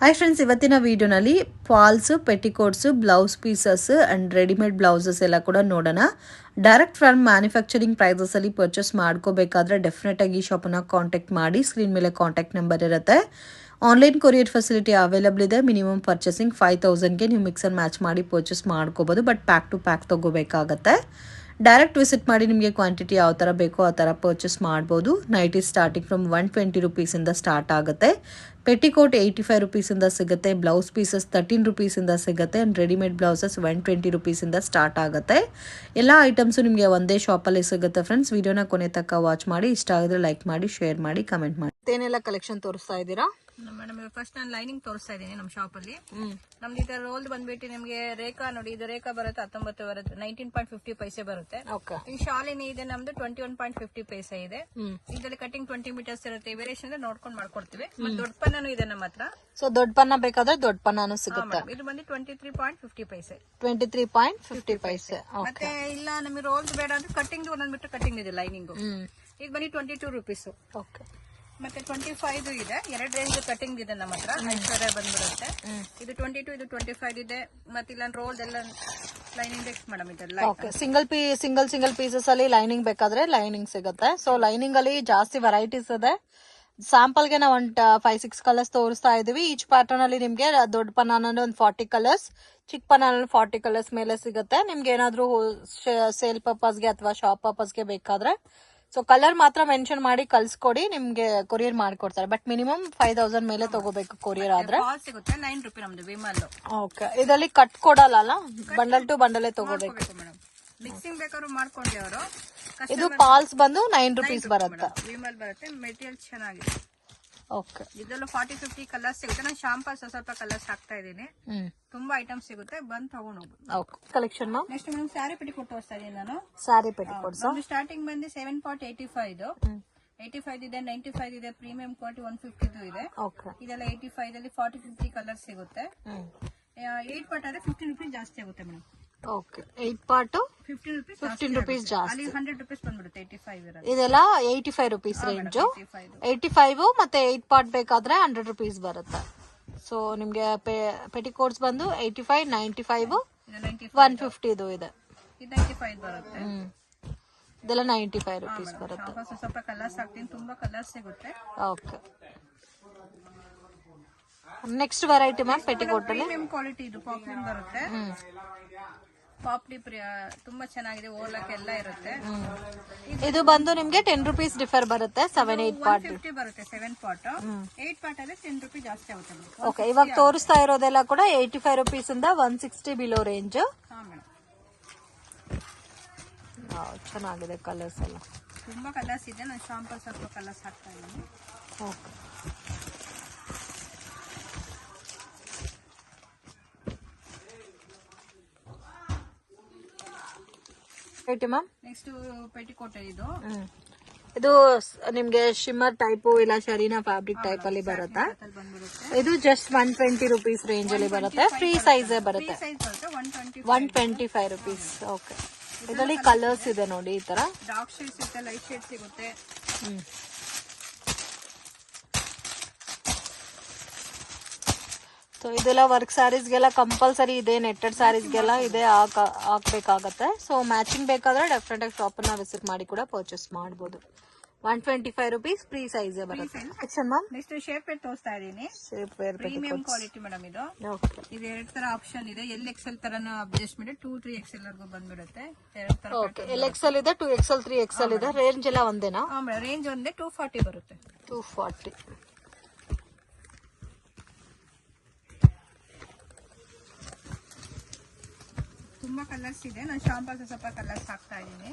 Hi friends, ಇವತ್ತಿನ ವಿಡಿಯೋನಲ್ಲಿ falls, petticoats, blouse pieces and readymade blouses ಎಲ್ಲ ಕೂಡ ನೋಡೋಣ. ಡೈರೆಕ್ಟ್ ಫ್ರಮ್ ಮ್ಯಾನುಫ್ಯಾಕ್ಚರಿಂಗ್ ಪ್ರೈಸಸ್ ಅಲ್ಲಿ ಪರ್ಚೇಸ್ ಮಾಡ್ಕೋಬೇಕಾದ್ರೆ ಡೆಫಿನೆಟ್ ಆಗಿ ಈ ಶಾಪನ್ನ ಕಾಂಟ್ಯಾಕ್ಟ್ ಮಾಡಿ. ಸ್ಕ್ರೀನ್ ಮೇಲೆ ಕಾಂಟ್ಯಾಕ್ಟ್ ನಂಬರ್ ಇರುತ್ತೆ. ಆನ್ಲೈನ್ ಕೊರಿಯರ್ ಫೆಸಿಲಿಟಿ ಅವೈಲಬಲ್ ಇದೆ. ಮಿನಿಮಮ್ ಪರ್ಚೇಸಿಂಗ್ 5000ಗೆ ನೀವು ಮಿಕ್ಸ್ ಅಂಡ್ ಮ್ಯಾಚ್ ಮಾಡಿ ಪರ್ಚೇಸ್ ಮಾಡ್ಕೋಬಹುದು. ಬಟ್ ಪ್ಯಾಕ್ ಟು ಪ್ಯಾಕ್ ತಗೋಬೇಕಾಗತ್ತೆ. ಡೈರೆಕ್ಟ್ ವಿಸಿಟ್ ಮಾಡಿ ನಿಮಗೆ ಕ್ವಾಂಟಿಟಿ ಯಾವ ಥರ ಬೇಕೋ ಆ ಥರ ಪರ್ಚೇಸ್ ಮಾಡ್ಬೋದು. ನೈಟಿ ಸ್ಟಾರ್ಟಿಂಗ್ ಫ್ರಮ್ 120 ರುಪೀಸಿಂದ ಸ್ಟಾರ್ಟ್ ಆಗುತ್ತೆ. ಪೆಟಿಕೋಟ್ 85 ರುಪೀಸಿಂದ ಸಿಗುತ್ತೆ. ಬ್ಲೌಸ್ ಪೀಸಸ್ 13 ರುಪೀಸಿಂದ ಸಿಗುತ್ತೆ. ಆ್ಯಂಡ್ ರೆಡಿಮೇಡ್ ಬ್ಲೌಸಸ್ 120 ರುಪೀಸಿಂದ ಸ್ಟಾರ್ಟ್ ಆಗುತ್ತೆ. ಎಲ್ಲ ಐಟಮ್ಸು ನಿಮಗೆ ಒಂದೇ ಶಾಪಲ್ಲಿ ಸಿಗುತ್ತೆ ಫ್ರೆಂಡ್ಸ್. ವಿಡಿಯೋನ ಕೊನೆ ತನಕ ವಾಚ್ ಮಾಡಿ. ಇಷ್ಟ ಆಗಿದ್ರೆ ಲೈಕ್ ಮಾಡಿ, ಶೇರ್ ಮಾಡಿ, ಕಮೆಂಟ್ ಮಾಡಿ. ಏನೆಲ್ಲ ಕಲೆಕ್ಷನ್ ತೋರಿಸ್ತಾ ಇದ್ದೀರಾ ಮೇಡಮ್? ಫಸ್ಟ್ ನಾನು ಲೈನಿಂಗ್ ತೋರಿಸ್ತಾ ಇದ್ದೀನಿ ನಮ್ಮ ಶಾಪ್ ಅಲ್ಲಿ. ನಮ್ದು ಇದರ ರೋಲ್ ಬಂದ್ಬಿಟ್ಟು ನಿಮಗೆ ರೇಖಾ ನೋಡಿ, ಇದು ರೇಖಾ ಬರುತ್ತೆ 19 ಬರುತ್ತೆ, 19.50 ಪೈಸೆ ಬರುತ್ತೆ. ಈ ಶಾಲಿನಿ ಇದೆ ನಮ್ದು 21.50 ಪೈಸೆ ಇದೆ. ಇದರಲ್ಲಿ ಕಟಿಂಗ್ 20 ಮೀಟರ್ಸ್ ಇರುತ್ತೆ. ವೇರಿಯೇಷನ್ ನೋಡ್ಕೊಂಡು ಮಾಡ್ಕೊಡ್ತೀವಿ. ದೊಡ್ಡ ಪನ್ನನು ಇದೆ ನಮ್ಮ ಹತ್ರ. ಸೊ ದೊಡ್ಡ ಪನ್ನ ಬೇಕಾದ್ರೆ ದೊಡ್ಡ ಪನ್ನಾನು ಸಿಗುತ್ತೆ. ಇದು ಬಂದು 23.50 ಪೈಸೆ. 23.50 ಪೈಸೆ. ಮತ್ತೆ ಇಲ್ಲ ನಮಗೆ ರೋಲ್ಸ್ ಬೇಡ ಅಂದ್ರೆ ಕಟಿಂಗ್ ಒಂದೊಂದ್ಬಿಟ್ಟು ಕಟಿಂಗ್ ಇದೆ ಲೈನಿಂಗ್. ಇದು ಬಂದು 22 ರುಪೀಸ್. ಓಕೆ. ಮತ್ತೆ 25 ಇದೆ. ಎರಡು ರೇಂಜ್ ಕಟಿಂಗ್ ಇದೆ ನಮ್ಮ ಹತ್ರ. ಐಶ್ವರ್ಯ ಬಂದ್ಬಿಡುತ್ತೆ. ಇದು 22, ಇದು 25 ಇದೆ. ಮತ್ತೆ ಇಲ್ಲ ರೋಲ್ ಎಲ್ಲ ಲೈನಿಂಗ್ ಮೇಡಮ್ ಇದೆಲ್ಲ. ಓಕೆ. ಸಿಂಗಲ್ ಪೀಸಸ್ ಅಲ್ಲಿ ಲೈನಿಂಗ್ ಬೇಕಾದ್ರೆ ಲೈನಿಂಗ್ ಸಿಗುತ್ತೆ. ಸೊ ಲೈನಿಂಗ್ ಅಲ್ಲಿ ಜಾಸ್ತಿ ವೆರೈಟೀಸ್ ಇದೆ. ಸ್ಯಾಂಪಲ್ ಗೆ ನಾವು ಒಂದು 5-6 ಕಲರ್ಸ್ ತೋರಿಸ್ತಾ ಇದೀವಿ. ಈಚ್ ಪ್ಯಾಟರ್ನ್ ಅಲ್ಲಿ ನಿಮ್ಗೆ ದೊಡ್ಡ ಪನ್ನಾನಲ್ಲಿ ಒಂದು 40 ಕಲರ್ಸ್, ಚಿಕ್ಕ ಪನ್ನಾನಲ್ಲಿ 40 ಕಲರ್ಸ್ ಮೇಲೆ ಸಿಗುತ್ತೆ. ನಿಮ್ಗೆ ಏನಾದ್ರೂ ಸೇಲ್ ಪರ್ಪಸ್ಗೆ ಅಥವಾ ಶಾಪ್ ಪರ್ಪಸ್ಗೆ ಬೇಕಾದ್ರೆ ಸೊ ಕಲರ್ ಮಾತ್ರ ಮೆನ್ಷನ್ ಮಾಡಿ ಕಳ್ಸ್ಕೊಡಿ, ನಿಮ್ಗೆ ಕೊರಿಯರ್ ಮಾಡ್ಕೊಡ್ತಾರೆ. ಬಟ್ ಮಿನಿಮಮ್ 5000 ಮೇಲೆ ತಗೋಬೇಕು ಕೊರಿಯರ್ ಆದ್ರೆ. ಸಿಗುತ್ತೆ 9 ರೂಪಾಯಿ ನಮ್ದು ವಿಮಲ್. ಓಕೆ. ಇದರಲ್ಲಿ ಕಟ್ ಕೊಡಲ್ಲ, ಬಂಡಲ್ ಟು ಬಂಡಲೇ ತಗೋಬೇಕು. ಮಿಕ್ಸಿಂಗ್ ಬೇಕಾದ್ರೂ ಮಾಡ್ಕೊಂಡೆ ಅವರು. ಇದು ಪಾಲ್ಸ್ ಬಂದು 9 ರುಪೀಸ್ ಬರುತ್ತೆ. ವಿಮಲ್ ಬರುತ್ತೆ. ಮೆಟೀರಿಯಲ್ ಚೆನ್ನಾಗಿದೆ. ಓಕೆ. ಇದೆಲ್ಲ 40-50 ಕಲರ್ಸ್ ಸಿಗುತ್ತೆ. ನಾನು ಶಾಂಪಾ ಸ್ವಲ್ಪ ಕಲರ್ಸ್ ಹಾಕ್ತಾ ಇದ್ದೀನಿ. ತುಂಬಾ ಐಟಮ್ಸ್ ಸಿಗುತ್ತೆ, ಬಂದ್ ತಗೊಂಡ್ ಹೋಗ್ಬೋದು. Collection next madam sari petticoat ತೋರಿಸ್ತಾ ಇದ್ದೀನಿ ನಾನು. ಸ್ಯಾರಿ ಪೆಟಿಕೋಟ್ಸ್ ಸ್ಟಾರ್ಟಿಂಗ್ ಬಂದು 7.85 85 ಇದೆ, 95 ಇದೆ, ಪ್ರೀಮಿಯಂ ಕ್ವಾಲಿಟಿ 150 ಇದೆ. ಇದೆಲ್ಲ 85 ಅಲ್ಲಿ 40-50 ಕಲರ್ ಸಿಗುತ್ತೆ. 8 ಪಾರ್ಟ್ ಆದ್ರೆ 15 ರುಪೀಸ್ ಜಾಸ್ತಿ ಆಗುತ್ತೆ ಮೇಡಮ್. ಓಕೆ. 8 ಪಾರ್ಟ್ 15 ರುಪೀಸ್ ಜಾಸ್ತಿ. 100 ರುಪೀಸ್ ಬಂದ್ಬಿಡುತ್ತೆ. 85 ಇರೋದು. ಇದೆಲ್ಲ 85 ರುಪೀಸ್ ರೇಂಜ್. 85 ಮತ್ತೆ 8 ಪಾರ್ಟ್ ಬೇಕಾದ್ರೆ 100 ರುಪೀಸ್ ಬರುತ್ತೆ. ಸೊ ನಿಮ್ಗೆ ಪೆಟಿಕೋಟ್ಸ್ ಬಂದು 85, 95, 150 ಇದು ಇದೆ. 95 ಬರುತ್ತೆ. ಇದೆಲ್ಲ 95 ರುಪೀಸ್ ಬರುತ್ತೆ. ಸ್ವಲ್ಪ ಕಲರ್ಸ್ ಹಾಕ್ತೀನಿ, ತುಂಬಾ ಕಲರ್ಸ್ ಸಿಗುತ್ತೆ. Okay. Next variety ma'am petticoat ಅಲ್ಲಿ ಪ್ರೀಮಿಯಂ ಕ್ವಾಲಿಟಿ ಇದು ಪಾಪ್ಲಿನ್ ಬರುತ್ತೆ. ಪಾಪ್ಲಿ ತುಂಬಾ ಚೆನ್ನಾಗಿದೆ. ಓಲಕ್ ಎಲ್ಲ ಇರುತ್ತೆ. ಇದು ಬಂದು ನಿಮ್ಗೆ 10 ರುಪೀಸ್ ಡಿಫರ್ ಬರುತ್ತೆ. 7-8 ಪಾರ್ಟ್ 150 ಬರುತ್ತೆ. 7 ಪಾರ್ಟ್ 8 ಪಾರ್ಟ್ ಆದ್ರೆ 10 ರುಪೀಸ್ ಜಾಸ್ತಿ ಆಗುತ್ತೆ. ಓಕೆ. ಇವಾಗ ತೋರಿಸ್ತಾ ಇರೋದೆಲ್ಲ ಕೂಡ 85 ರುಪೀಸ್ ಇಂದ 160 ಬಿಲೋ ರೇಂಜ್. ಚೆನ್ನಾಗಿದೆ ಕಲರ್ಸ್ ಎಲ್ಲ. ತುಂಬಾ ಕಲರ್ಸ್ ಇದೆ. ನಾನು ಶಾಂಪಲ್ ಸ್ವಲ್ಪ ಕಲರ್ಸ್ ಹಾಕ್ತಾ ಇದ್ದೀನಿ. ಓಕೆ. ನೆಕ್ಸ್ಟ್ ಪೆಟಿಕೋಟ್ ಇದು ನಿಮ್ಗೆ ಶಿಮ್ಮರ್ ಟೈಪ್ ಇಲ್ಲ ಶರೀನಾ ಫ್ಯಾಬ್ರಿಕ್ ಟೈಪ್ ಅಲ್ಲಿ ಬರುತ್ತೆ. ಇದು ಜಸ್ಟ್ 120 ರುಪೀಸ್ ರೇಂಜ್ ಅಲ್ಲಿ ಬರುತ್ತೆ. ಫ್ರೀ ಸೈಜ್ ಬರುತ್ತೆ. 125 ರುಪೀಸ್. ಓಕೆ. ಇದರಲ್ಲಿ ಕಲರ್ಸ್ ಇದೆ ನೋಡಿ. ಈ ತರ ಡಾರ್ಕ್ ಶೇಡ್ಸ್ ಇರುತ್ತೆ, ಲೈಟ್ ಶೇಡ್ಸ್ ಸಿಗುತ್ತೆ. ಸೊ ಇದೆಲ್ಲ ವರ್ಕ್ ಸ್ಯಾರೀಸ್ಗೆಲ್ಲ ಕಂಪಲ್ಸರಿ ಇದೆ. ನೆಟ್ಟೆಡ್ ಸ್ಯಾರೀಸ್ಗೆಲ್ಲ ಇದೆ ಹಾಕ್ಬೇಕಾಗತ್ತೆ. ಸೊ ಮ್ಯಾಚಿಂಗ್ ಬೇಕಾದ್ರೆ ಡೆಫಿನೆಟ್ ಆಗಿ ಶಾಪ್ ನ ವಿಸಿಟ್ ಮಾಡಿ ಕೂಡ ಪರ್ಚೇಸ್ ಮಾಡಬಹುದು. 125 ರುಪೀಸ್ ಫ್ರೀ ಸೈಜ್ ಬರುತ್ತೆ. ನೆಕ್ಸ್ಟ್ ಶೇಪ್ ವೇರ್ ತೋರಿಸ್ತಾ ಇದೀನಿ. Shapewear premium quality madam ಇದು. ಇದು 2 ತರ ಆಪ್ಷನ್ ಇದೆ. LXL ತರನು ಅಡ್ಜಸ್ಟ್ಮೆಂಟ್ 2-3XL ವರ್ಗೂ ಬಂದ್ಬಿಡುತ್ತೆ. 2 ತರ. ಓಕೆ. LXL ಇದೆ, 2XL, 3XL ಇದೆ. ರೇಂಜ್ ಎಲ್ಲ ಒಂದೇನಾ? ರೇಂಜ್ ಒಂದೇ. 240 ಬರುತ್ತೆ. 240. ತುಂಬಾ ಕಲರ್ಸ್ ಇದೆ. ನಾನು ಶಾಂಪಲ್ ಸ್ವಲ್ಪ ಕಲರ್ಸ್ ಹಾಕ್ತಾ ಇದ್ದೀನಿ.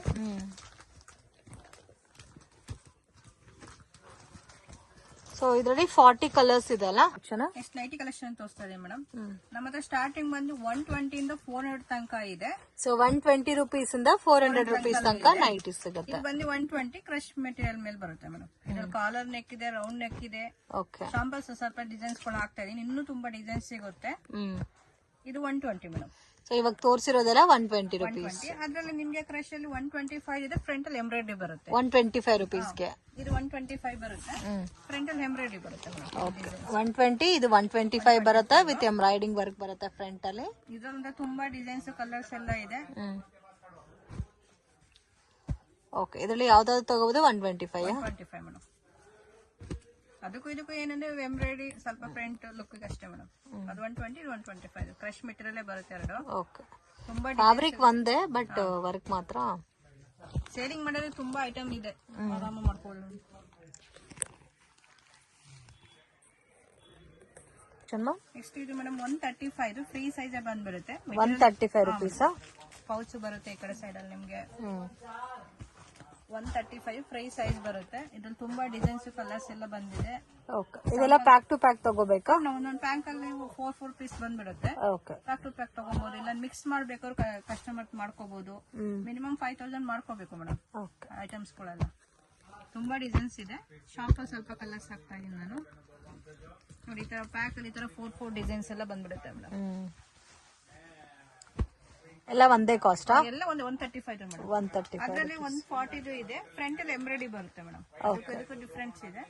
ಸೊ ಇದರಲ್ಲಿ 40 ಕಲರ್ಸ್ ಇದೆ ಅಲ್ಲ? ಎಷ್ಟು ನೈಟಿ ಕಲೆಕ್ಷನ್ ತೋರಿಸ್ತಾ ಇದೆ ಮೇಡಮ್. ನಮ್ಮ ಹತ್ರ ಸ್ಟಾರ್ಟಿಂಗ್ ಬಂದು 120 ಇಂದ 400 ತನಕ ಇದೆ. ಸೊ 120 ರುಪೀಸ್ ಇಂದ 400 ರುಪೀಸ್ ತನಕ ನೈಟಿ ಸಿಗುತ್ತೆ. ಇದು ಬಂದು 120 ಕ್ರಶ್ ಮೆಟೀರಿಯಲ್ ಮೇಲೆ ಬರುತ್ತೆ ಮೇಡಮ್. ಇದ್ರಲ್ಲಿ ಕಾಲರ್ ನೆಕ್ ಇದೆ, ರೌಂಡ್ ನೆಕ್ ಇದೆ. ಓಕೆ. ಶಾಂಪಲ್ಸ್ ಸ್ವಲ್ಪ ಡಿಸೈನ್ಸ್ ಗಳು ಹಾಕ್ತಾ ಇದೀನಿ. ಇನ್ನೂ ತುಂಬಾ ಡಿಸೈನ್ಸ್ ಸಿಗುತ್ತೆ. ಇದು 120 ಮೇಡಮ್. ಸೊ ಇವಾಗ ತೋರಿಸಿರೋದೆಲ್ಲ 120 ರುಪೀಸ್. ಅದ್ರಲ್ಲಿ ನಿಮ್ಗೆ ಕ್ರಶ್ ಅಲ್ಲಿ 125 ಇದೆ, ಫ್ರಂಟ್ ಅಲ್ಲಿ ಎಂಬ್ರಾಯ್ಡ್ರಿ ಬರುತ್ತೆ. 125 ರುಪೀಸ್ಗೆ ಇದು 125 ಬರುತ್ತೆ, ಫ್ರಂಟ್ ಅಲ್ಲಿ ಎಂಬ್ರಾಯ್ಡ್ರಿ ಬರುತ್ತೆ. 120, ಇದು 125 ಬರುತ್ತೆ ವಿತ್ ಎಂಬ್ರಾಯ್ಡಿಂಗ್ ವರ್ಕ್ ಬರುತ್ತೆ ಫ್ರಂಟ್ ಅಲ್ಲಿ. ಇದರಿಂದ ತುಂಬಾ ಡಿಸೈನ್ಸ್ ಕಲರ್ಸ್ ಎಲ್ಲ ಇದೆ. ಓಕೆ, ಇದರಲ್ಲಿ ಯಾವ್ದಾದ್ರು ತಗೋಬಹುದು? 125 ಮೇಡಮ್. ಅದಕ್ಕೂ ಇದಕ್ಕೂ ಏನಂದ್ರೆ ಎಂಬ್ರಾಯ್ಡ್ರಿ ಸ್ವಲ್ಪ ಫ್ರಂಟ್ ಲುಕ್ ಅಷ್ಟೇ ಮೇಡಮ್. ಅದು 120, 125 ಕ್ರಶ್ ಮೆಟೀರಿಯಲ್ ಬರುತ್ತೆ ಎರಡು. ಓಕೆ, ತುಂಬಾ ಫ್ಯಾಬ್ರಿಕ್ ಒಂದೇ ಬಟ್ ವರ್ಕ್ ಮಾತ್ರ. ಸೇಲಿಂಗ್ ಮಾಡಿದ್ರೆ ತುಂಬಾ ಐಟಮ್ ಇದೆ, ಆರಾಮ ಮಾಡ್ಕೊಳ್ಳಿ. ನೆಕ್ಸ್ಟ್ ಇದು ಮೇಡಮ್ 135 ಫ್ರೀ ಸೈಜ್ ಬಂದ್ಬಿಡುತ್ತೆ. 135 ರುಪೀಸ್. ಪೌಚ್ ಬರುತ್ತೆ ಈ ಕಡೆ ಸೈಡ್ ಅಲ್ಲಿ ನಿಮ್ಗೆ. 135 ಫ್ರೀ ಸೈಜ್ ಬರುತ್ತೆ. ಇದ್ರಲ್ಲಿ ತುಂಬಾ ಡಿಸೈನ್ಸ್ ಕಲರ್ಸ್ ಎಲ್ಲ ಬಂದಿದೆ. ಓಕೆ, ಇದೆಲ್ಲ ಪ್ಯಾಕ್ ಟು ಪ್ಯಾಕ್ ತಗೋಬೇಕಾ? ಒಂದೊಂದು ಪ್ಯಾಕ್ ಅಲ್ಲಿ 4 ಪೀಸ್ ಬಂದ್ಬಿಡುತ್ತೆ. ಓಕೆ, ಪ್ಯಾಕ್ ಟು ಪ್ಯಾಕ್ ತಗೋಬಹುದು, ಇಲ್ಲ ಮಿಕ್ಸ್ ಮಾಡ್ಬೇಕಾದ್ರೆ ಕಸ್ಟಮರ್ ಮಾಡ್ಕೋಬಹುದು. ಮಿನಿಮಮ್ 5000 ಮಾಡ್ಕೋಬೇಕು ಮೇಡಮ್ ಐಟಮ್ಸ್ ಗಳೆಲ್ಲ. ತುಂಬಾ ಡಿಸೈನ್ಸ್ ಇದೆ. ಶಾಪ್ ಸ್ವಲ್ಪ ಕಲರ್ಸ್ ಹಾಕ್ತಾ ಇದೀನಿ ನಾನು ನೋಡಿ. ಈ ತರ ಪ್ಯಾಕ್ ಅಲ್ಲಿ ಈ ತರ 4 ಡಿಸೈನ್ಸ್ ಎಲ್ಲ ಬಂದ್ಬಿಡುತ್ತೆ ಮೇಡಮ್. ಎಲ್ಲ ಒಂದೇ ಕಾಸ್ಟ್? ಎಲ್ಲ ಒಂದು 135 ಮೇಡಮ್. 135. ಅದರಲ್ಲಿ 140 ಇದೆ. ಫ್ರಂಟ್ ಅಲ್ಲಿ ಎಂಬ್ರಾಯ್ಡ್ರಿ ಬರುತ್ತೆ ಮೇಡಮ್. ಅದಕ್ಕೂ ಡಿಫರೆನ್ಸ್ ಇದೆ.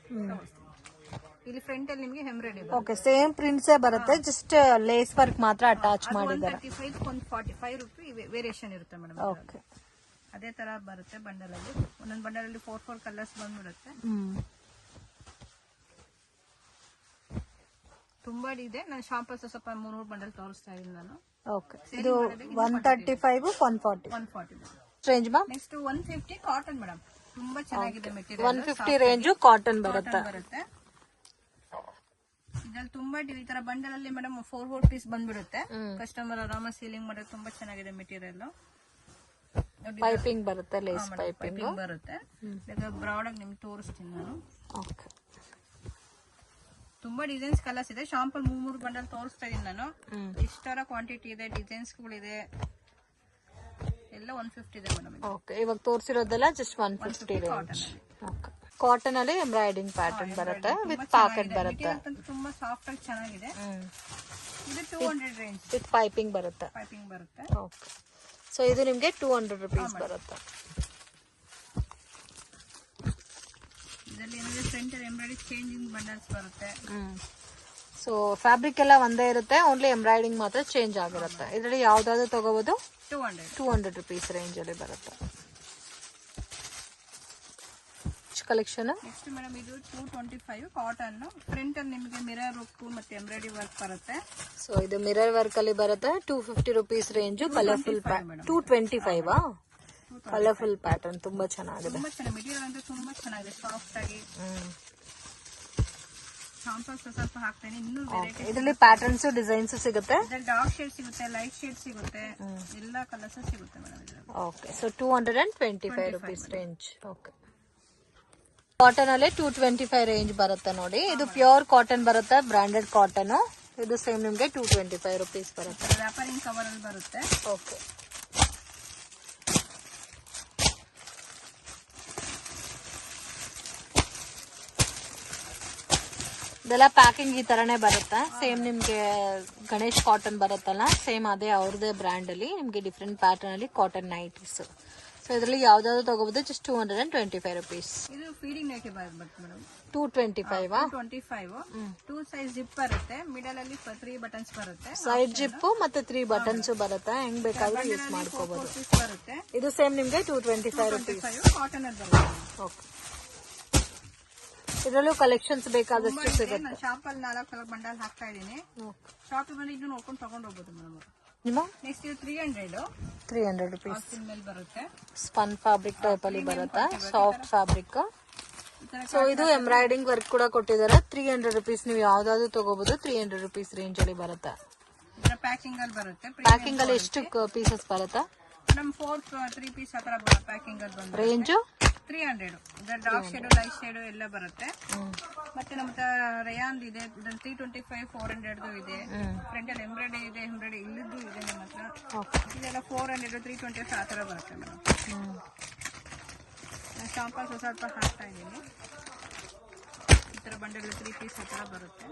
ಇಲ್ಲಿ ಫ್ರಂಟ್ ಅಲ್ಲಿ ನಿಮಗೆ ಎಂಬ್ರಾಯ್ಡ್ರಿ ಬರುತ್ತೆ. ಓಕೆ, ಸೇಮ್ ಪ್ರಿಂಟ್ಸ್ ಬರುತ್ತೆ, ಜಸ್ಟ್ ಲೇಸ್ ವರ್ಕ್ ಮಾತ್ರ ಅಟ್ಯಾಚ್ ಮಾಡಿದ್ದಾರೆ. 135 145 ರೂಪಿ ವೇರಿಯೇಷನ್ ಇರುತ್ತೆ ಮೇಡಮ್. ಓಕೆ, ಅದೇ ತರ ಬರುತ್ತೆ ಬಂಡಲ್ ಅಲ್ಲಿ. ಒಂದೊಂದು ಬಂಡಲ್ ಅಲ್ಲಿ 4 ಕಲರ್ಸ್ ಬಂದ್ಬಿಡುತ್ತೆ. ತುಂಬಾ ಇದೆ. ನಾನು ಶಾಪ್ ಅಲ್ಲಿ ಸ್ವಲ್ಪ 3 ಬಂಡಲ್ ತೋರಿಸ್ತಾ ಇದ್ದೀನಿ ನಾನು. ಓಕೆ, ಇದು 135 140 ರೇಂಜ್ ಮಾ. Next 150 cotton madam. ತುಂಬಾ ಚೆನ್ನಾಗಿದೆ ಮೆಟೀರಿಯಲ್. 150 ರೇಂಜ್ ಕಾಟನ್ ಬರುತ್ತೆ. ಇದ್ರಲ್ಲಿ ತುಂಬಾ ಈ ತರ ಬಂಡಲ್ ಅಲ್ಲಿ ಮೇಡಮ್ 4 ಪೀಸ್ ಬಂದ್ಬಿಡುತ್ತೆ. ಕಸ್ಟಮರ್ ಆರಾಮ ಸೀಲಿಂಗ್ ಮಾಡೋದು. ತುಂಬಾ ಚೆನ್ನಾಗಿದೆ ಮೆಟೀರಿಯಲ್. ಪೈಪಿಂಗ್ ಬರುತ್ತೆ, ಲೇಸ್ ಪೈಪಿಂಗ್ ಬರುತ್ತೆ. ಬ್ರಾಡ್ ಆಗಿ ನಿಮ್ಗೆ ತೋರಿಸ್ತೀನಿ ನಾನು. ಓಕೆ, ತುಂಬಾ ಡಿಸೈನ್ಸ್ ಕಲರ್ಸ್ ಇದೆ. ಶಾಂಪಲ್ 3 ಬಂಡಲ್ ತೋರಿಸ್ತಾ ಇದೀನಿ ನಾನು. ಇಷ್ಟರ ಕ್ವಾಂಟಿಟಿ ಇದೆ, ಡಿಸೈನ್ಸ್ ಗಳಿದೆ. ಎಲ್ಲ 150 ಇದೆ ಮೇಡಮ್. ಓಕೆ, ಇವಾಗ ತೋರಿಸಿರೋದೆಲ್ಲ ಜಸ್ಟ್ 150 ರೇಂಜ್. ಓಕೆ, ಕಾಟನ್ ಅಲ್ಲಿ ಎಂಬ್ರಾಯ್ಡಿಂಗ್ ಪ್ಯಾಟರ್ನ್ ಬರುತ್ತೆ ವಿತ್ ಪಾಕೆಟ್ ಬರುತ್ತೆ. ತುಂಬಾ ಸಾಫ್ಟ್ ಆಗಿ ಚೆನ್ನಾಗಿದೆ. ಇದು 200 ರೇಂಜ್ ವಿತ್ ಪೈಪಿಂಗ್ ಬರುತ್ತೆ. ಓಕೆ, ಸೊ ಇದು ನಿಮ್ಗೆ 200 ರುಪೀಸ್ ಬರುತ್ತೆ. ಇದರಲ್ಲಿ ಏನಿದೆ ಫ್ರಂಟ್ ಎಂಬ್ರಾಯ್ಡಿಂಗ್ ಚೇಂಜಿಂಗ್ ಬಂಡಲ್ಸ್ ಬರುತ್ತೆ. ಸೊ ಫ್ಯಾಬ್ರಿಕ್ ಎಲ್ಲ ಒಂದೇ ಇರುತ್ತೆ, ಓನ್ಲಿ ಎಂಬ್ರಾಯ್ಡಿಂಗ್ ಮಾತ್ರ ಚೇಂಜ್ ಆಗಿರುತ್ತೆ. ಇದರಲ್ಲಿ ಯಾವ್ದಾದ್ರು ತಗೋಬಹುದು? 200 ರುಪೀಸ್ ರೇಂಜ್ ಅಲ್ಲಿ ಬರುತ್ತೆ. ಕಲೆಕ್ಷನ್ ನೆಕ್ಸ್ಟ್ ಮೇಡಮ್ ಇದು 225 ಕಾಟನ್. ಫ್ರಂಟ್ ಅಲ್ಲಿ ನಿಮಗೆ ಮಿರರ್ ವರ್ಕ್ ಮತ್ತೆ ಎಂಬ್ರಾಯ್ಡಿಂಗ್ ವರ್ಕ್ ಬರುತ್ತೆ. ಸೊ ಇದು ಮಿರರ್ ವರ್ಕ್ ಅಲ್ಲಿ ಬರುತ್ತೆ. 250 rupees range. Colourful 225 colourful pattern ತುಂಬಾ ಚೆನ್ನಾಗಿದೆ. ಮೆಟೀರಿಯಲ್ ಅಂದ್ರೆ ತುಂಬಾ ಚೆನ್ನಾಗಿದೆ, ಸಾಫ್ಟ್ ಆಗಿ. ಸ್ವಲ್ಪ ಹಾಕ್ತೇನೆ. ಇನ್ನೂ ಇದರಲ್ಲಿ ಪ್ಯಾಟರ್ನ್ಸ್ ಡಿಸೈನ್ಸ್ ಸಿಗುತ್ತೆ. ಡಾರ್ಕ್ ಶೇಡ್ ಸಿಗುತ್ತೆ, ಲೈಟ್ ಶೇಡ್ ಸಿಗುತ್ತೆ, ಎಲ್ಲ ಕಲರ್ಸ್ ಸಿಗುತ್ತೆ madam. Okay, so 225 rupees range. Okay, cotton ಅಲ್ಲಿ 225 ರೇಂಜ್ ಬರುತ್ತೆ ನೋಡಿ. ಇದು ಪ್ಯೂರ್ ಕಾಟನ್ ಬರುತ್ತೆ, ಬ್ರಾಂಡೆಡ್ ಕಾಟನ್. ಇದು ಸೇಮ್ ನಿಮ್ಗೆ 225 ರುಪೀಸ್ ಬರುತ್ತೆ. ವ್ಯಾಪಾರಿಂಗ್ ಕವರ್ ಅಲ್ಲಿ ಬರುತ್ತೆ. ಓಕೆ, ಇದೆಲ್ಲ ಪ್ಯಾಕಿಂಗ್ ಈ ತರನೇ ಬರುತ್ತೆ. ಸೇಮ್ ನಿಮ್ಗೆ ಗಣೇಶ್ ಕಾಟನ್ ಬರುತ್ತಲ್ಲ, ಸೇಮ್ ಅದೇ ಅವ್ರದೇ ಬ್ರ್ಯಾಂಡ್ ಅಲ್ಲಿ ನಿಮ್ಗೆ ಡಿಫ್ರೆಂಟ್ ಪ್ಯಾಟರ್ನ್ ಅಲ್ಲಿ ಕಾಟನ್ ನೈಟೀಸ್. ಸೊ ಇದರಲ್ಲಿ ಯಾವ್ದಾದ್ರು ತಗೋಬಹುದು. Just 225 rupees. ಇದು ಫೀಡಿಂಗ್ ನೈಟಿ ಬರುತ್ತೆ ಮೇಡಮ್. 225 2 ಸೈಜ್ ಜಿಪ್ ಬರುತ್ತೆ. ಮಿಡಲ್ ಅಲ್ಲಿ 3 ಬಟನ್ಸ್ ಬರುತ್ತೆ. ಸೈಡ್ ಜಿಪ್ ಮತ್ತೆ 3 ಬಟನ್ಸ್ ಬರುತ್ತೆ. ಹೆಂಗ್ ಬೇಕಾದ್ರೂ ಯೂಸ್ ಮಾಡ್ಕೋಬಹುದು. ಬರುತ್ತೆ. ಇದು ಸೇಮ್ ನಿಮ್ಗೆ 225 ರುಪೀಸ್. ಕಾಟನ್ ಅಲ್ಲಿ ಬರುತ್ತೆ. ಓಕೆ, ಇದರಲ್ಲೂ ಕಲೆಕ್ಷನ್ಸ್ ಬೇಕಾದಷ್ಟು ಸಿಗುತ್ತೆ. ನಾನು ಶಾಪ್ ಅಲ್ಲಿ 4 ಕಲರ್ ಬಂಡಲ್ ಹಾಕ್ತಾ ಇದೀನಿ. ಶಾಪ್ ಬಂದು ಇದು ನೋಡ್ಕೊಂಡು ತಗೊಂಡು ಹೋಗ್ಬೋದು ಮೇಡಮ್. ನೆಕ್ಸ್ಟ್ ಇದು 300 ರುಪೀಸ್ ಮೇಲೆ ಬರುತ್ತೆ. ಸ್ಪನ್ ಫ್ಯಾಬ್ರಿಕ್ ಟೈಪ್ ಅಲ್ಲಿ ಬರುತ್ತೆ, ಸಾಫ್ಟ್ ಫ್ಯಾಬ್ರಿಕ್. ಸೊ ಇದು ಎಂಬ್ರಾಯ್ಡಿಂಗ್ ವರ್ಕ್ ಕೂಡ ಕೊಟ್ಟಿದ್ದಾರೆ. 300 ರುಪೀಸ್. ನೀವು ಯಾವ್ದಾದ್ರು ತಗೋಬಹುದು. 300 ರುಪೀಸ್ ರೇಂಜ್ ಅಲ್ಲಿ ಬರುತ್ತೆ. ಪ್ಯಾಕಿಂಗ್ ಅಲ್ಲಿ ಬರುತ್ತೆ. ಪ್ಯಾಕಿಂಗ್ ಅಲ್ಲಿ ಎಷ್ಟು ಪೀಸಸ್ ಬರುತ್ತೆ? ನಮ್ 3 ಪೀಸ್ ಹತ್ರ ಪ್ಯಾಕಿಂಗ್ ಅಲ್ಲಿ ಬಂದ್ರೆ range 300. Dark shade, light shade ಎಲ್ಲ ಬರುತ್ತೆ. ಮತ್ತೆ ನಮ್ಮ ರಯಾನ್ ಇದೆ. 325 400 ಇದೆ. ಫ್ರಂಟ್ ಅಲ್ಲಿ ಎಂಬ್ರಾಯ್ಡರಿ ಇದೆ, ಎಂಬ್ರಾಯ್ಡರಿ ಇಲ್ಲದ್ದು ಇದೆ ನಮ್ಮ ಹತ್ರ. ಇದೆಲ್ಲ 400 325 ಆ ತರ ಬರುತ್ತೆ ಮೇಡಮ್. ನಾನು ಶಾಂಪಲ್ ಸ್ವಲ್ಪ ಹಾಕ್ತಾ ಇದ್ದೀನಿ. ಈ ತರ ಬಂಡಲ್ 3 ಪೀಸ್ ಆ ತರ ಬರುತ್ತೆ.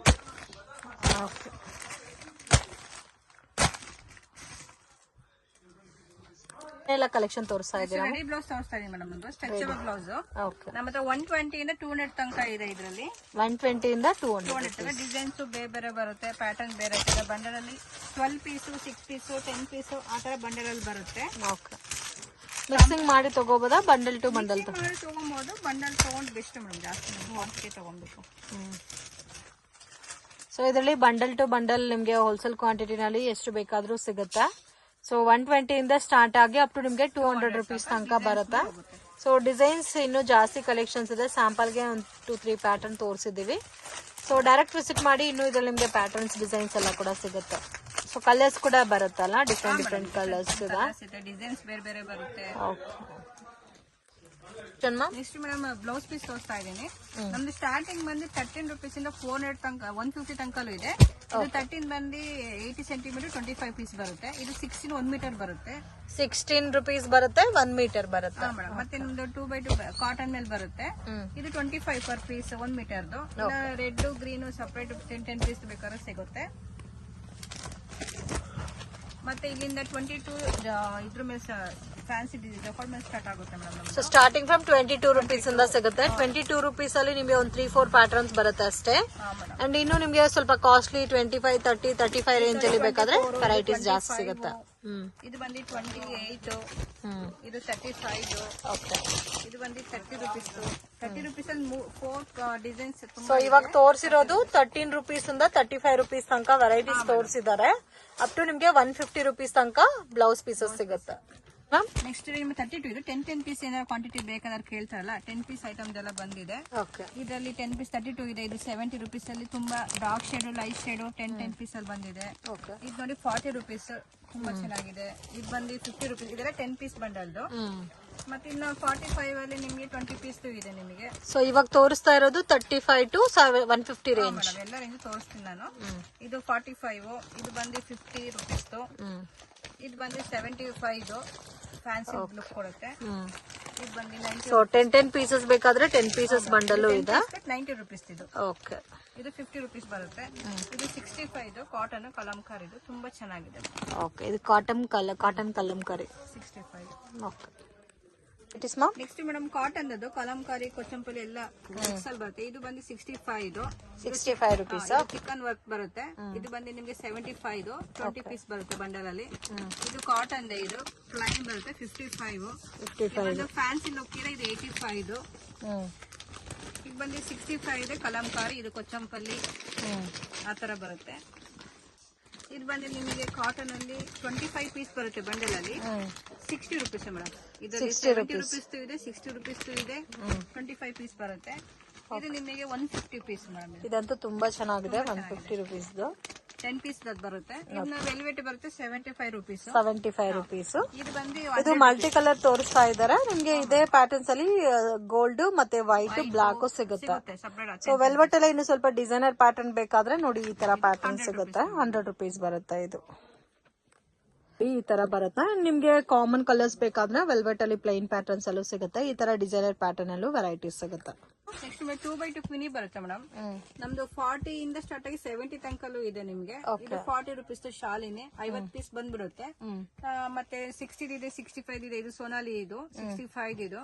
ಎಲ್ಲ ಕಲೆಕ್ಷನ್ ತೋರಿಸ್ತಾ ಇದ್ದೀರಾ? ರೆಡಿ ಬ್ಲೌಸ್ ತೋರಿಸ್ತಾ ಇದೀನಿ ಮೇಡಮ್. ಒಂದು ಸ್ಟ್ರೆಚಬಲ್ ಬ್ಲೌಸ್ ಓಕೆ. ನಮ್ಮ ಹತ್ರ 120 ಇಂದ 200 ತನಕ ಇದೆ. ಇದರಲ್ಲಿ 120 ಇಂದ 200 ಡಿಸೈನ್ಸ್ ಬೇರೆ ಬೇರೆ ಬರುತ್ತೆ, ಪ್ಯಾಟರ್ನ್ ಬೇರೆ ಇರುತ್ತೆ. ಬಂಡಲ್ ಅಲ್ಲಿ 12 ಪೀಸು, 6 ಪೀಸು, 10 ಪೀಸು ಆ ತರ ಬಂಡಲ್ ಅಲ್ಲಿ ಬರುತ್ತೆ. ಓಕೆ. ಮಿಕ್ಸಿಂಗ್ ಮಾಡಿ ತಗೋಬೋದಾ? ಬಂಡಲ್ ಟು ಬಂಡಲ್ ಮಾಡಿ ತಗೊಬಹುದು. ಬಂಡಲ್ ತಗೊಂಡು ಬೆಸ್ಟ್ ಮೇಡಮ್, ಜಾಸ್ತಿ ಹಾಕಿ ತಗೊಬೇಕು. ಸೊ ಇದರಲ್ಲಿ ಬಂಡಲ್ ಟು ಬಂಡಲ್ ನಿಮಗೆ ಹೋಲ್ಸೇಲ್ ಕ್ವಾಂಟಿಟಿನಲ್ಲಿ ಎಷ್ಟು ಬೇಕಾದ್ರೂ ಸಿಗುತ್ತೆ. ಸೊ 120 ಇಂದ ಸ್ಟಾರ್ಟ್ ಆಗಿ ಅಪ್ ಟು ನಿಮಗೆ 200 ರುಪೀಸ್ ತನಕ ಬರುತ್ತೆ. ಸೊ ಡಿಸೈನ್ಸ್ ಇನ್ನು ಜಾಸ್ತಿ ಕಲೆಕ್ಷನ್ಸ್ ಇದೆ. ಸ್ಯಾಂಪಲ್ಗೆ ಒಂದು 2-3 ಪ್ಯಾಟರ್ನ್ ತೋರಿಸಿದೀವಿ. ಸೊ ಡೈರೆಕ್ಟ್ ವಿಸಿಟ್ ಮಾಡಿ. ಇನ್ನು ಇದ್ರಲ್ಲಿ ನಿಮಗೆ ಪ್ಯಾಟರ್ನ್ಸ್ ಡಿಸೈನ್ಸ್ ಎಲ್ಲ ಕೂಡ ಸಿಗುತ್ತೆ. ಸೊ ಕಲರ್ಸ್ ಕೂಡ ಬರುತ್ತಲ್ಲ, ಡಿಫ್ರೆಂಟ್ ಕಲರ್ಸ್ ಇದೆ, ಡಿಸೈನ್ಸ್ ಬೇರೆ ಬೇರೆ ಬರುತ್ತೆ. ನೆಕ್ಸ್ಟ್ ಮೇಡಮ್ ಬ್ಲೌಸ್ ಪೀಸ್ ತೋರಿಸ್ತಾ ಇದ್ದೀನಿ. ನಮ್ದು ಸ್ಟಾರ್ಟಿಂಗ್ ಬಂದು 13 ರುಪೀಸ್ ಇಂದ 400 ತನಕ 150 ತನಕಲ್ಲೂ ಇದೆ. ಇದು 13 ಬಂದು 80 ಸೆಂಟಿಮೀಟರ್ 25 ಪೀಸ್ ಬರುತ್ತೆ. ಇದು 16 1 ಮೀಟರ್ ಬರುತ್ತೆ. 16 ರುಪೀಸ್ ಬರುತ್ತೆ, 1 ಮೀಟರ್ ಬರುತ್ತೆ. ಮತ್ತೆ ನಮ್ದು 2x2 ಕಾಟನ್ ಮೇಲೆ ಬರುತ್ತೆ. ಇದು 25 ಪರ್ ಪೀಸ್ 1 ಮೀಟರ್ದು. ರೆಡ್ ಗ್ರೀನ್ ಸಪರೇಟ್ 10 ಪೀಸ್ ಬೇಕಾದ್ರೆ ಸಿಗುತ್ತೆ. ಮತ್ತೆ ಇಲ್ಲಿಂದ 22 ಇದ್ರ ಮೇಲೆ ಫ್ಯಾನ್ಸಿ ಡಿಫಾಲ್ಟ್ ಮೇಲೆ ಸ್ಟಾರ್ಟ್ ಆಗುತ್ತೆ madam. So starting from 22 rupees ಇಂದ ಸಿಗುತ್ತೆ. 22 ರುಪೀಸ್ ಅಲ್ಲಿ ನಿಮಗೆ ಒಂದು 3-4 ಪ್ಯಾಟರ್ನ್ಸ್ ಬರುತ್ತೆ ಅಷ್ಟೇ. ಅಂಡ್ ಇನ್ನು ನಿಮಗೆ ಸ್ವಲ್ಪ ಕಾಸ್ಟ್ಲಿ 25, 30, 35 ರೇಂಜ್ ಅಲ್ಲಿ ಬೇಕಾದ್ರೆ ವೆರೈಟೀಸ್ ಜಾಸ್ತಿ ಸಿಗುತ್ತೆ. ಇದು ಬಂದು 28, ಇದು 35, ಇದು ಬಂದು 30 ರುಪೀಸ್. 30 ರುಪೀಸ್ ಅಲ್ಲಿ 4 ಡಿಸೈನ್ಸ್. ಸೊ ಇವಾಗ ತೋರಿಸಿರೋದು 13 ರುಪೀಸ್ ಇಂದ 35 ರುಪೀಸ್ ತನಕ ವೆರೈಟೀಸ್ ತೋರಿಸಿದ್ದಾರೆ. ಅಪ್ ಟು ನಿಮ್ಗೆ 150 ರುಪೀಸ್ ತನಕ ಬ್ಲೌಸ್ ಪೀಸಸ್ ಸಿಗುತ್ತೆ. ನೆಕ್ಸ್ಟ್ ನಿಮ್ಗೆ 32 ಇದು 10 ಪೀಸ್ ಏನಾದ್ರು ಕ್ವಾಂಟಿಟಿ ಬೇಕಾದ್ರೆ ಕೇಳ್ತಾರಲ್ಲ, 10 ಪೀಸ್ ಐಟಮ್ಸ್ ಎಲ್ಲ ಬಂದಿದೆ. ಇದರಲ್ಲಿ 10 ಪೀಸ್ 32 ಇದೆ. ಇದು 70 ರುಪೀಸ್ ಅಲ್ಲಿ ತುಂಬಾ dark shade, light shade 10 piece ಅಲ್ಲಿ ಬಂದಿದೆ. ಇದು ನೋಡಿ 40 ರುಪೀಸ್, ತುಂಬಾ ಚೆನ್ನಾಗಿದೆ. ಇದು ಬಂದು 50 ರುಪೀಸ್. ಇದೆಲ್ಲ 10 ಪೀಸ್ ಬಂಡಲ್ದು. ಮತ್ತೆ ಇನ್ನು 45 ಅಲ್ಲಿ ನಿಮ್ಗೆ 20 ಪೀಸ್ ಇದೆ ನಿಮಗೆ. ಸೊ ಇವಾಗ ತೋರಿಸ್ತಾ ಇರೋದು 35 ಟು 150 ರೇಂಜ್. ಎಲ್ಲ ರೇಂಜ್ ತೋರಿಸ್ತೀನಿ ನಾನು. ಇದು 45, ಇದು ಬಂದು 50 ರುಪೀಸ್, ಇದು ಬಂದು 75 ಫ್ಯಾನ್ಸಿ ಲುಕ್ ಕೊಡುತ್ತೆ. ಇದು ಬಂದು 90. ಸೊ 10 ಪೀಸಸ್ ಬೇಕಾದ್ರೆ 10 ಪೀಸಸ್ ಬಂಡಲ್ ಇದೆ. 90 ರುಪೀಸ್ ಇದು. ಓಕೆ. ಇದು 50 ರುಪೀಸ್ ಬರುತ್ತೆ. ಇದು 65 ಕಾಟನ್ ಕಲಂಕಾರಿ, ಇದು ತುಂಬಾ ಚೆನ್ನಾಗಿದೆ. ಓಕೆ. ಇದು cotton Kalamkari 65. Okay. It is ma'am. Next madam cotton ಅದು ಕಲಂಕಾರಿ ಕೊಚ್ಚಂಪಲ್ಲಿ ಎಲ್ಲ ಮಿಕ್ಸ್ ಅಲ್ಲಿ ಬರುತ್ತೆ. ಇದು ಬಂದು 65 ರುಪೀಸ್. ಚಿಕನ್ ವರ್ಕ್ ಬರುತ್ತೆ. ಇದು ಬಂದು ನಿಮ್ಗೆ 75, 20 ಪೀಸ್ ಬರುತ್ತೆ ಬಂಡಲ್ ಅಲ್ಲಿ. ಇದು ಕಾಟನ್ ಇದು ಪ್ಲೈನ್ ಬರುತ್ತೆ 55. ಫ್ಯಾನ್ಸಿ ಲುಕ್ ಇದೆ. ಇದು 85. ಇದು ಬಂದು 65 ಇದೆ ಕಲಂಕಾರಿ, ಇದು ಕೊಚ್ಚಂಪಲ್ಲಿ ಆತರ ಬರುತ್ತೆ. ಇದು ಬಂದು ನಿಮಗೆ ಕಾಟನ್ ಅಲ್ಲಿ 25 ಪೀಸ್ ಬರುತ್ತೆ ಬಂಡಲ್ ಅಲ್ಲಿ. 60 ರುಪೀಸ್ ಮೇಡಮ್. ಇದರಲ್ಲಿ 70 ರುಪೀಸ್ ಇದೆ, 60 ರುಪೀಸ್ ಇದೆ, 25 ಪೀಸ್ ಬರುತ್ತೆ. ಇದು ನಿಮಗೆ 150 ಪೀಸ್ ಮೇಡಮ್. ಇದಂತೂ ತುಂಬಾ ಚೆನ್ನಾಗಿದೆ. 150 ರುಪೀಸ್ 10 ಪೀಸ್ ಬರುತ್ತೆ. ಇನ್ನು ವೆಲ್ವೆಟ್ ಬರುತ್ತೆ 75 ರುಪೀಸ್. 75 ರುಪೀಸ್. ಇದು ಬಂದು ಇದು ಮಲ್ಟಿ ಕಲರ್ ತೋರಿಸ್ತಾ ಇದ್ದಾರೆ ನಿಮ್ಗೆ. ಇದೇ ಪ್ಯಾಟರ್ನ್ಸ್ ಅಲ್ಲಿ ಗೋಲ್ಡ್ ಮತ್ತೆ ವೈಟ್ ಬ್ಲಾಕ್ ಸಿಗುತ್ತೆ. ಸೊ ವೆಲ್ವೆಟ್ ಎಲ್ಲ ಇನ್ನು ಸ್ವಲ್ಪ ಡಿಸೈನರ್ ಪ್ಯಾಟರ್ನ್ ಬೇಕಾದ್ರೆ ನೋಡಿ ಈ ತರ ಪ್ಯಾಟರ್ನ್ ಸಿಗುತ್ತೆ. 100 ರುಪೀಸ್ ಬರುತ್ತೆ. ಇದು ಈ ತರ ಬರುತ್ತೆ. ನಿಮ್ಗೆ ಕಾಮನ್ ಕಲರ್ಸ್ ಬೇಕಾದ್ರೆ ವೆಲ್ವೆಟ್ ಅಲ್ಲಿ ಪ್ಲೈನ್ ಪ್ಯಾಟರ್ನ್ಸ್ ಅಲ್ಲೂ ಸಿಗುತ್ತೆ. ಈ ತರ ಡಿಸೈನರ್ ಪ್ಯಾಟರ್ನ್ ಅಲ್ಲೂ ವೆರೈಟೀಸ್ ಸಿಗುತ್ತೆ. ನೆಕ್ಸ್ಟ್ 2x2 ಮಿನಿ ಬರುತ್ತೆ ಮೇಡಮ್. ನಮ್ದು 40 ಇಂದ ಸ್ಟಾರ್ಟ್ ಆಗಿ 70 ತನಕಲ್ಲೂ ಇದೆ ನಿಮ್ಗೆ. ಇದು 40 ರುಪೀಸ್ ಶಾಲಿನೇ 50 ಪೀಸ್ ಬಂದ್ಬಿಡುತ್ತೆ. ಮತ್ತೆ 60 ಇದೆ, 65 ಇದೆ. ಇದು ಸೋನಾಲಿ, ಇದು 65 ಇದು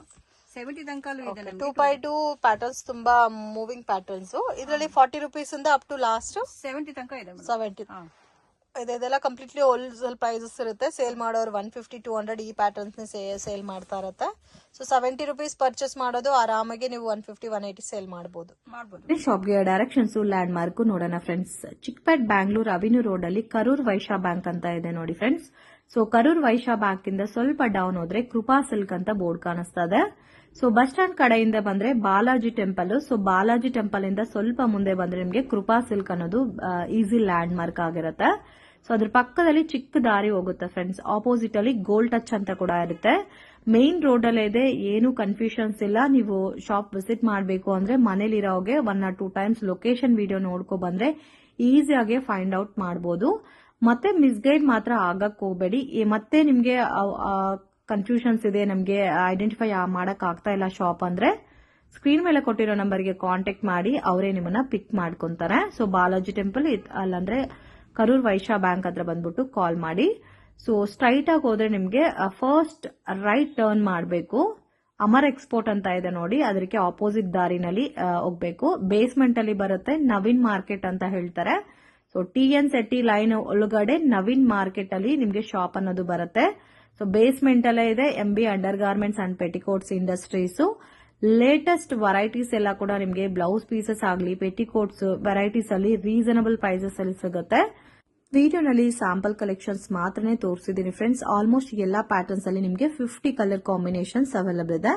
70 ತನಕಲ್ಲೂ ಇದೆ. 2x2 ಪ್ಯಾಟರ್ನ್ಸ್ ತುಂಬಾ ಮೂವಿಂಗ್ ಪ್ಯಾಟರ್ನ್ಸ್. ಇದರಲ್ಲಿ 40 ರುಪೀಸ್ ಇಂದ ಅಪ್ ಟು ಲಾಸ್ಟ್ 70 ತನಕ ಇದೆ. 70 ಇದೆಲ್ಲ ಕಂಪ್ಲೀಟ್ಲಿ ಹೋಲ್ಸೇಲ್ ಪ್ರೈಸಸ್ ಇರುತ್ತೆ. ಸೇಲ್ ಮಾಡೋರು 150-200 ಈ ಪ್ಯಾಟರ್ನ್ಸ್ ಸೇಲ್ ಮಾಡ್ತಾ ಇರುತ್ತೆ. ಸೊ 70 ರುಪೀಸ್ ಪರ್ಚೇಸ್ ಮಾಡೋದು ಆರಾಮಾಗಿ ನೀವು 150-180 ಸೇಲ್ ಮಾಡಬಹುದು. ಶಾಪ್ಗೆ ಡೈರೆಕ್ಷನ್ಸ್ ಲ್ಯಾಂಡ್ ಮಾರ್ಕ್ ನೋಡೋಣ friends. Chickpet Bangalore avenue road ಅಲ್ಲಿ ಕರೂರ್ ವೈಶ್ಯ ಬ್ಯಾಂಕ್ ಅಂತ ಇದೆ ನೋಡಿ friends. So Karur Vysya bank ಇಂದ ಸ್ವಲ್ಪ ಡೌನ್ ಹೋದ್ರೆ ಕೃಪಾ ಸಿಲ್ಕ್ ಅಂತ ಬೋರ್ಡ್ ಕಾಣಿಸ್ತಾ ಇದೆ. ಸೊ ಬಸ್ ಸ್ಟ್ಯಾಂಡ್ ಕಡೆಯಿಂದ ಬಂದ್ರೆ Balaji temple. So Balaji temple ಇಂದ ಸ್ವಲ್ಪ ಮುಂದೆ ಬಂದ್ರೆ ನಿಮ್ಗೆ ಕೃಪಾ ಸಿಲ್ಕ್ ಅನ್ನೋದು ಈಸಿ ಲ್ಯಾಂಡ್ ಮಾರ್ಕ್ ಆಗಿರುತ್ತೆ. ಸೊ ಅದ್ರ ಪಕ್ಕದಲ್ಲಿ ಚಿಕ್ಕ ದಾರಿ ಹೋಗುತ್ತೆ ಫ್ರೆಂಡ್ಸ್. ಆಪೋಸಿಟ್ ಅಲ್ಲಿ ಗೋಲ್ಡ್ ಟಚ್ ಅಂತ ಕೂಡ ಇರುತ್ತೆ. ಮೇನ್ ರೋಡ್ ಅಲ್ಲೇ ಇದೆ, ಏನು ಕನ್ಫ್ಯೂಷನ್ಸ್ ಇಲ್ಲ. ನೀವು ಶಾಪ್ ವಿಸಿಟ್ ಮಾಡಬೇಕು ಅಂದ್ರೆ ಮನೇಲಿರೋಗೆ 1 or 2 ಟೈಮ್ಸ್ ಲೊಕೇಶನ್ ವಿಡಿಯೋ ನೋಡ್ಕೊ ಬಂದ್ರೆ ಈಸಿಯಾಗಿ ಫೈಂಡ್ ಔಟ್ ಮಾಡಬಹುದು. ಮತ್ತೆ ಮಿಸ್ಗೈಡ್ ಮಾತ್ರ ಆಗಕ್ ಹೋಗ್ಬೇಡಿ. ಮತ್ತೆ ನಿಮ್ಗೆ ಕನ್ಫ್ಯೂಷನ್ಸ್ ಇದೆ, ನಮ್ಗೆ ಐಡೆಂಟಿಫೈ ಮಾಡಕ್ ಆಗ್ತಾ ಇಲ್ಲ ಶಾಪ್ ಅಂದ್ರೆ ಸ್ಕ್ರೀನ್ ಮೇಲೆ ಕೊಟ್ಟಿರೋ ನಂಬರ್ಗೆ ಕಾಂಟ್ಯಾಕ್ಟ್ ಮಾಡಿ ಅವರೇ ನಿಮ್ಮನ್ನ ಪಿಕ್ ಮಾಡ್ಕೊಂತಾರೆ. So Balaji temple ಅಲ್ಲಂದ್ರೆ Karur Vysya bank ಹತ್ರ ಬಂದ್ಬಿಟ್ಟು ಕಾಲ್ ಮಾಡಿ. ಸೊ ಸ್ಟ್ರೈಟ್ ಆಗಿ ಹೋದ್ರೆ ನಿಮ್ಗೆ ಫಸ್ಟ್ ರೈಟ್ ಟರ್ನ್ ಮಾಡಬೇಕು. ಅಮರ್ ಎಕ್ಸ್ಪೋರ್ಟ್ ಅಂತ ಇದೆ ನೋಡಿ, ಅದಕ್ಕೆ ಆಪೋಸಿಟ್ ದಾರಿನಲ್ಲಿ ಹೋಗ್ಬೇಕು. ಬೇಸ್ಮೆಂಟ್ ಅಲ್ಲಿ ಬರುತ್ತೆ, ನವೀನ್ ಮಾರ್ಕೆಟ್ ಅಂತ ಹೇಳ್ತಾರೆ. ಸೊ TN ಶೆಟ್ಟಿ ಲೈನ್ ಒಳಗಡೆ ನವೀನ್ ಮಾರ್ಕೆಟ್ ಅಲ್ಲಿ ನಿಮ್ಗೆ ಶಾಪ್ ಅನ್ನೋದು ಬರುತ್ತೆ. ಸೊ ಬೇಸ್ಮೆಂಟ್ ಅಲ್ಲೇ ಇದೆ MB under garments and petticoats industries. Latest varieties ಎಲ್ಲ ಕೂಡ ನಿಮ್ಗೆ ಬ್ಲೌಸ್ ಪೀಸಸ್ ಆಗಲಿ ಪೆಟಿಕೋಟ್ಸ್ ವೆರೈಟೀಸ್ ಅಲ್ಲಿ ರೀಸನಬಲ್ ಪ್ರೈಸಸ್ ಅಲ್ಲಿ ಸಿಗುತ್ತೆ. ವಿಡಿಯೋನಲ್ಲಿ ಸ್ಯಾಂಪಲ್ ಕಲೆಕ್ಷನ್ಸ್ ಮಾತ್ರನೇ ತೋರಿಸಿದ್ದೀನಿ ಫ್ರೆಂಡ್ಸ್. ಆಲ್ಮೋಸ್ಟ್ ಎಲ್ಲಾ ಪ್ಯಾಟರ್ನ್ಸ್ ಅಲ್ಲಿ ನಿಮಗೆ 50 ಕಲರ್ ಕಾಂಬಿನೇಷನ್ಸ್ ಅವೈಲಬಲ್ ಇದೆ.